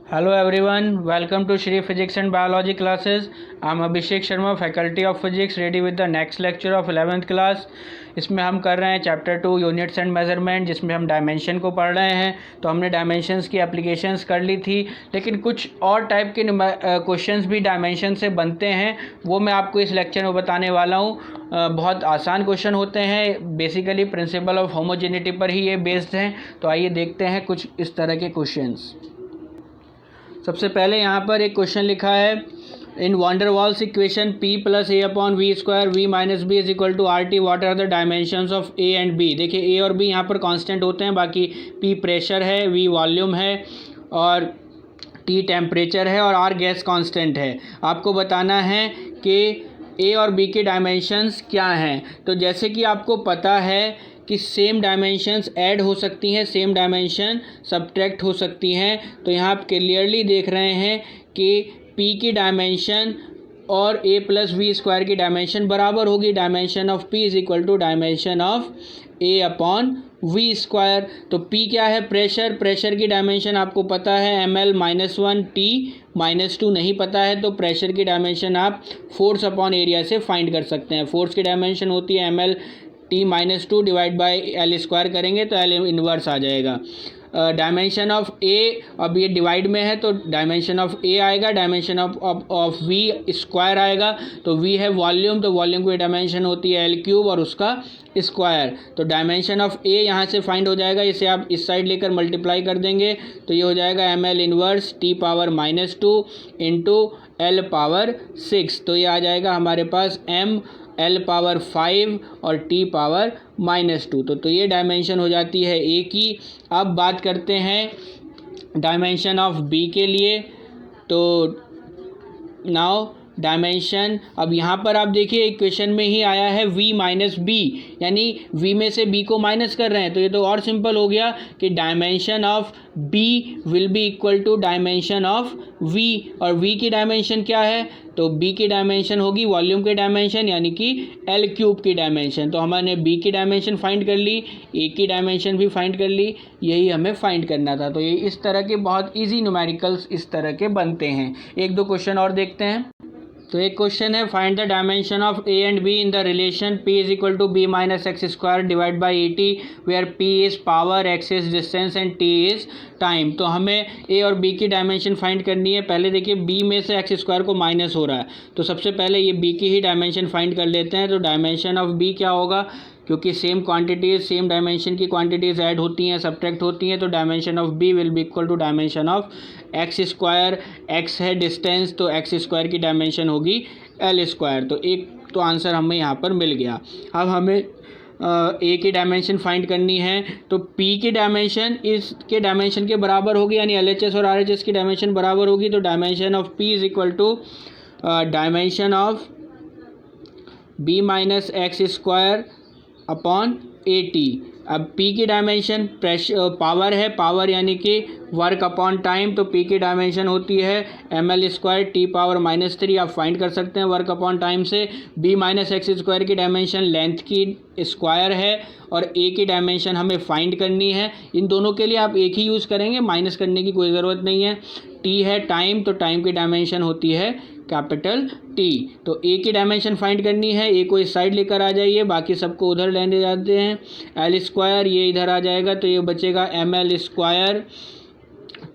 Hello everyone, welcome to Shri Physics and Biology classes. I am Abhishek Sharma, Faculty of Physics, ready with the next lecture of 11th class. इसमें हम कर रहे हैं chapter 2 units and measurement, जिसमें हम dimension को पढ़ रहे हैं. तो हमने डायमेंशंस की एप्लीकेशंस कर ली थी, लेकिन कुछ और टाइप के क्वेश्चंस भी डायमेंशन से बनते हैं, वो मैं आपको इस लेक्चर में बताने वाला हूँ. बहुत आसान क्वेश्चन होते हैं, बेसिकली प्रिंसिपल ऑफ होमोजेनिटी पर ही ये बेस्ड हैं. तो आइए देखते हैं कुछ इस तरह के क्वेश्चंस. सबसे पहले यहाँ पर एक क्वेश्चन लिखा है, in van der Waals equation p plus a upon V square V minus B is equal to R T. What are the dimensions of A and b. देखिए a और b यहाँ पर कांस्टेंट होते हैं, बाकी p प्रेशर है, v वॉल्यूम है और t टेम्परेचर है और r गैस कांस्टेंट है. आपको बताना है कि a और b के डायमेंशंस क्या हैं. तो जैसे कि आपको पता है कि सेम डायमेंशंस ऐड हो सकती हैं, सेम डायमेंशन सब्ट्रैक्ट हो सकती हैं. तो यहाँ आप क्लियरली देख रहे हैं कि p की डायमेंशन और a प्लस वी स्क्वायर की डायमेंशन बराबर होगी. Dimension of p is equal to dimension of a upon V square. तो p क्या है? प्रेशर. प्रेशर की डायमेंशन आपको पता है ml-1 t -2 नहीं पता है, तो प्रेशर की डायमेंशन आप फोर्स अपॉन एरिया से फाइंड कर सकते हैं. फोर्स की डायमेंशन होती है ml t-2 divide by L square करेंगे तो एल इन्वर्स आ जाएगा. डायमेंशन ऑफ ए, अब ये डिवाइड में है तो डायमेंशन ऑफ ए आएगा, डायमेंशन ऑफ वी स्क्वायर आएगा. तो वी है वॉल्यूम, तो वॉल्यूम की डायमेंशन होती है एल क्यूब और उसका स्क्वायर. तो डायमेंशन ऑफ ए यहाँ से फाइंड हो जाएगा, इसे आप इस साइड लेकर मल्टीप्लाई कर देंगे तो ये हो जाएगा M L inverse T power -2 into L power 6. तो ये आ जाएगा हमारे पास m L पावर 5 और T पावर -2. तो ये डायमेंशन हो जाती है A की. अब बात करते हैं डायमेंशन ऑफ B के लिए. तो नाउ डायमेंशन, अब यहाँ पर आप देखिए इक्वेशन में ही आया है v माइनस बी, यानी v में से b को माइनस कर रहे हैं. तो ये तो और सिंपल हो गया कि dimension of b will be equal to dimension of v. और v की डायमेंशन क्या है? तो b की डायमेंशन होगी वॉल्यूम की डायमेंशन, यानी कि एल क्यूब की डायमेंशन. तो हमने b की डायमेंशन फाइंड कर ली, a की डायमेंशन भी फाइंड कर ली, यही हमें फाइंड करना था. तो ये इस तरह के बहुत ईजी न्यूमेरिकल्स इस तरह के बनते हैं. एक दो क्वेश्चन और देखते हैं. तो एक क्वेश्चन है, find the dimension of A and B in the relation p is equal to B minus X square divide by A T, where p is power, x is distance and t is time. तो हमें a और b की dimension find करनी है. पहले देखिए b में से एक्स स्क्वायर को माइनस हो रहा है, तो सबसे पहले ये b की ही डायमेंशन फाइंड कर लेते हैं. तो डायमेंशन ऑफ b क्या होगा? क्योंकि सेम क्वांटिटीज़, सेम डायमेंशन की क्वांटिटीज़ ऐड होती हैं, सब्ट्रैक्ट होती हैं, तो dimension of b will be equal to dimension of X square. x है डिस्टेंस, तो एक्स स्क्वायर की डायमेंशन होगी एल स्क्वायर. तो एक तो आंसर हमें यहाँ पर मिल गया. अब हमें ए की डायमेंशन फाइंड करनी है. तो p की डायमेंशन इसके डायमेंशन के बराबर होगी, यानी LHS और RHS की डायमेंशन बराबर होगी. तो dimension of p is equal to dimension of b minus X square upon A T. अब p की डायमेंशन प्रेशर पावर है, पावर यानी कि वर्क अपॉन टाइम. तो p की डायमेंशन होती है ml स्क्वायर टी पावर -3. आप फाइंड कर सकते हैं वर्क अपॉन टाइम से. b माइनस एक्स स्क्वायर की डायमेंशन लेंथ की स्क्वायर है और a की डायमेंशन हमें फाइंड करनी है. इन दोनों के लिए आप एक ही यूज़ करेंगे, माइनस करने की कोई ज़रूरत नहीं है. t है टाइम, तो टाइम की डायमेंशन होती है कैपिटल T. तो a की डायमेंशन फाइंड करनी है. a को इस साइड लेकर आ जाइए, बाकी सबको उधर लेने जाते हैं. एल स्क्वायर ये इधर आ जाएगा, तो ये बचेगा ml स्क्वायर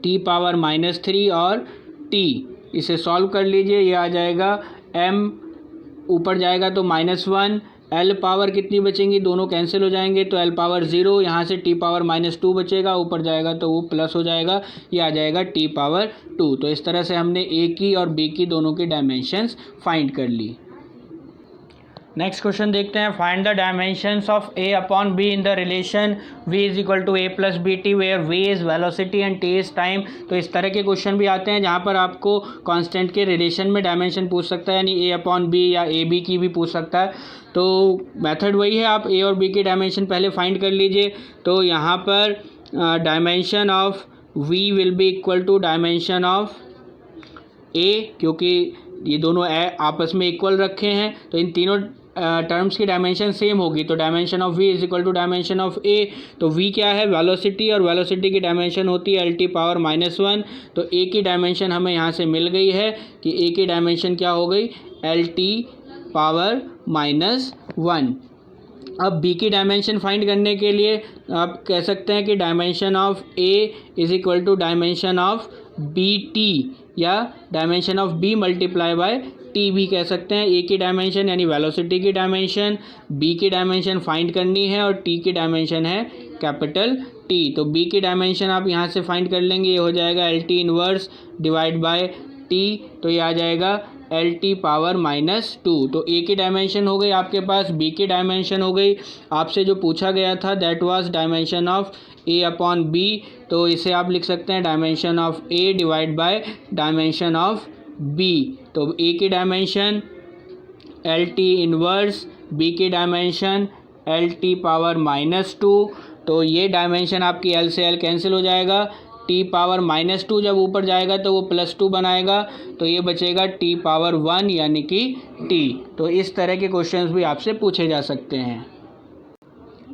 T पावर -3 और T. इसे सॉल्व कर लीजिए, ये आ जाएगा m ऊपर जाएगा तो -1. L पावर कितनी बचेंगी? दोनों कैंसिल हो जाएंगे, तो L पावर 0, यहाँ से T पावर -2 बचेगा, ऊपर जाएगा तो वो प्लस हो जाएगा, ये आ जाएगा T पावर 2. तो इस तरह से हमने A की और B की दोनों की डायमेंशंस फाइंड कर ली. नेक्स्ट क्वेश्चन देखते हैं, find the dimensions of a upon b in the relation v is equal to a plus B T, where v is velocity and t is time. तो इस तरह के क्वेश्चन भी आते हैं जहाँ पर आपको कांस्टेंट के रिलेशन में डायमेंशन पूछ सकता है, यानी a अपॉन b या a b की भी पूछ सकता है. तो मेथड वही है, आप a और b की डायमेंशन पहले फाइंड कर लीजिए. तो यहाँ पर dimension of v will be equal to dimension of a, क्योंकि ये दोनों आपस में इक्वल रखे हैं, तो इन तीनों टर्म्स की डायमेंशन सेम होगी तो dimension of v is equal to dimension of a। तो v क्या है, वेलोसिटी, और वेलोसिटी की डायमेंशन होती है lt पावर -1। तो a की डायमेंशन हमें यहाँ से मिल गई है कि a की डायमेंशन क्या हो गई, lt पावर -1। अब b की डायमेंशन फाइंड करने के लिए आप कह सकते हैं कि dimension of a is equal to dimension of bt, या dimension of b multiply by t भी कह सकते हैं। a की डायमेंशन यानी वेलोसिटी की डायमेंशन, b की डायमेंशन फाइंड करनी है और t की डायमेंशन है कैपिटल T। तो b की डायमेंशन आप यहाँ से फाइंड कर लेंगे, ये हो जाएगा lt inverse divide by t, तो ये आ जाएगा lt पावर -2। तो a की डायमेंशन हो गई आपके पास, b की डायमेंशन हो गई। आपसे जो पूछा गया था that was dimension of a upon b, तो इसे आप लिख सकते हैं dimension of a divide by dimension of b। तो a की डायमेंशन lt इनवर्स, b की डायमेंशन lt पावर -2। तो ये डायमेंशन आपकी l से l कैंसिल हो जाएगा, t पावर -2 जब ऊपर जाएगा तो वो +2 बनाएगा, तो ये बचेगा t पावर 1 यानी कि t। तो इस तरह के क्वेश्चंस भी आपसे पूछे जा सकते हैं।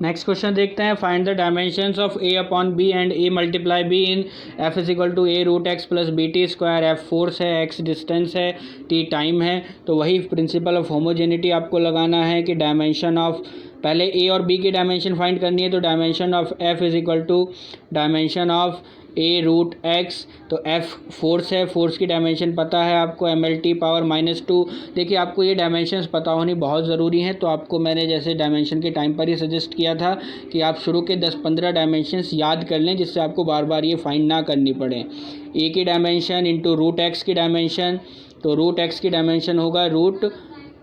नेक्स्ट क्वेश्चन देखते हैं, find the dimensions of a upon b and a multiply b in f is equal to a root X plus B T square. f force है, x डिस्टेंस है, t टाइम है। तो वही principle of homogeneity आपको लगाना है कि dimension of, पहले a और b की डायमेंशन फाइंड करनी है, तो dimension of f is equal to dimension of a root x। तो f फोर्स है, फोर्स की डायमेंशन पता है आपको mlt पावर -2। देखिए आपको ये डायमेंशंस पता होनी बहुत ज़रूरी हैं, तो आपको मैंने जैसे डायमेंशन के टाइम पर ही सजेस्ट किया था कि आप शुरू के 10-15 डायमेंशंस याद कर लें, जिससे आपको बार बार ये फाइंड ना करनी पड़े। a की डायमेंशन इंटू रूट x की डायमेंशन, तो रूट x की डायमेंशन होगा रूट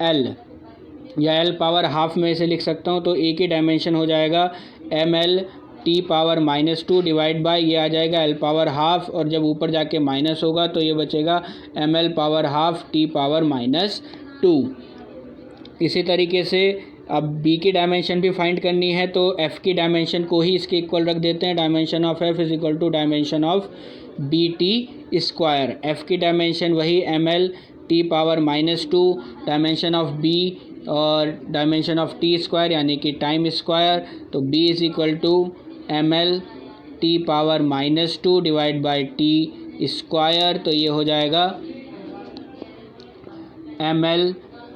l, या l पावर हाफ में इसे लिख सकता हूँ। तो a की डायमेंशन हो जाएगा ml t power -2 divide bye, ये आ जाएगा l पावर हाफ, और जब ऊपर जाके माइनस होगा तो ये बचेगा ml power half t power -2। इसी तरीके से अब b की डायमेंशन भी फाइंड करनी है, तो f की डायमेंशन को ही इसके इक्वल रख देते हैं, dimension of f is equal to dimension of bt square. f की डायमेंशन वही ml t power -2, dimension of b और डायमेंशन ऑफ t स्क्वायर यानी कि टाइम स्क्वायर। तो b is equal to ml t power -2 divide by t square, तो ये हो जाएगा ml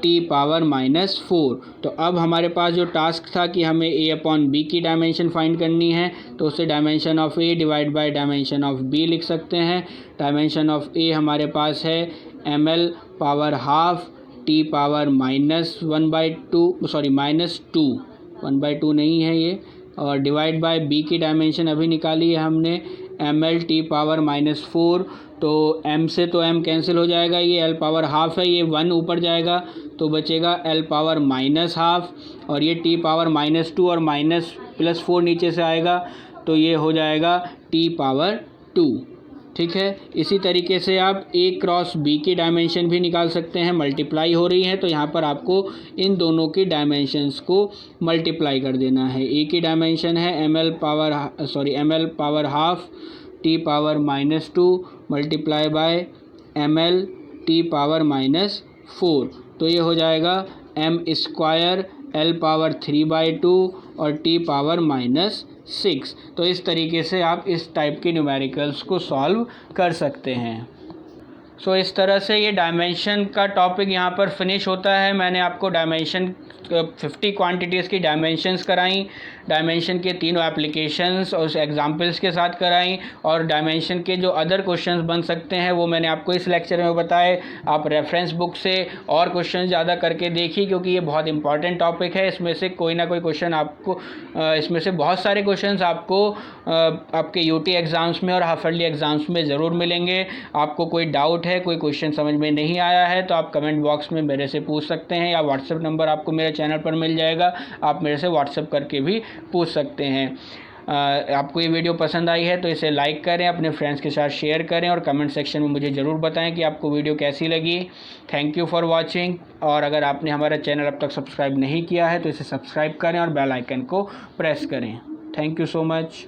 t पावर -4। तो अब हमारे पास जो टास्क था कि हमें a अपॉन b की डायमेंशन फाइंड करनी है, तो उसे dimension of a divide by dimension of b लिख सकते हैं। डायमेंशन ऑफ a हमारे पास है ml power half t power -1/2, sorry -2, 1/2 नहीं है ये, और डिवाइड बाय b की डायमेंशन अभी निकाली है हमने ml t पावर -4। तो m से तो m कैंसिल हो जाएगा, ये l पावर हाफ है, ये 1 ऊपर जाएगा तो बचेगा l पावर -हाफ, और ये t पावर -2 और +4 नीचे से आएगा तो ये हो जाएगा t पावर 2। ठीक है, इसी तरीके से आप a क्रॉस b की डायमेंशन भी निकाल सकते हैं, मल्टीप्लाई हो रही है तो यहाँ पर आपको इन दोनों की डायमेंशंस को मल्टीप्लाई कर देना है। a की डायमेंशन है ml power half t power -2 multiply by ml t power -4, तो ये हो जाएगा m स्क्वायर l पावर 3/2 और t पावर -6। तो इस तरीके से आप इस टाइप के न्यूमेरिकल्स को सॉल्व कर सकते हैं। सो इस तरह से ये डायमेंशन का टॉपिक यहाँ पर फिनिश होता है। मैंने आपको डायमेंशन 50 क्वांटिटीज़ की डायमेंशंस कराई, डायमेंशन के तीनों एप्लीकेशंस और एग्जांपल्स के साथ कराई, और डायमेंशन के जो अदर क्वेश्चंस बन सकते हैं वो मैंने आपको इस लेक्चर में बताए। आप रेफरेंस बुक से और क्वेश्चन ज़्यादा करके देखिए, क्योंकि ये बहुत इंपॉर्टेंट टॉपिक है। इसमें से कोई ना कोई क्वेश्चन आपको, इसमें से बहुत सारे क्वेश्चंस आपको आपके यूटी एग्ज़ाम्स में और हाफ ईयरली एग्ज़ाम्स में ज़रूर मिलेंगे। आपको कोई डाउट है, कोई क्वेश्चन समझ में नहीं आया है, तो आप कमेंट बॉक्स में मेरे से पूछ सकते हैं, या व्हाट्सएप नंबर आपको मेरे चैनल पर मिल जाएगा, आप मेरे से व्हाट्सएप करके भी पूछ सकते हैं। आपको ये वीडियो पसंद आई है तो इसे लाइक करें, अपने फ्रेंड्स के साथ शेयर करें, और कमेंट सेक्शन में मुझे ज़रूर बताएं कि आपको वीडियो कैसी लगी। थैंक यू फॉर वॉचिंग, और अगर आपने हमारा चैनल अब तक सब्सक्राइब नहीं किया है तो इसे सब्सक्राइब करें और बेल आइकन को प्रेस करें। Thank you so much.